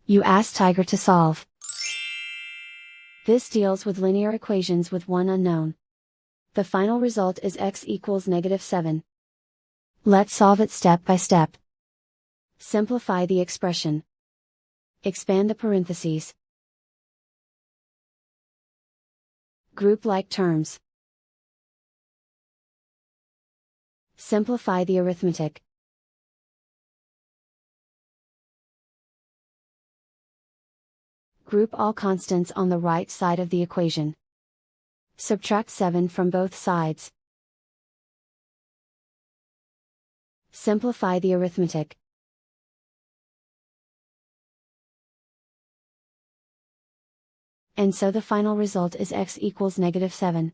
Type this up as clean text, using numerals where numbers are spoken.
You ask Tiger to solve. This deals with linear equations with one unknown. The final result is x equals -7. Let's solve it step by step. Simplify the expression. Expand the parentheses. Group like terms. Simplify the arithmetic. Group all constants on the right side of the equation. Subtract 7 from both sides. Simplify the arithmetic. And so the final result is x equals -7.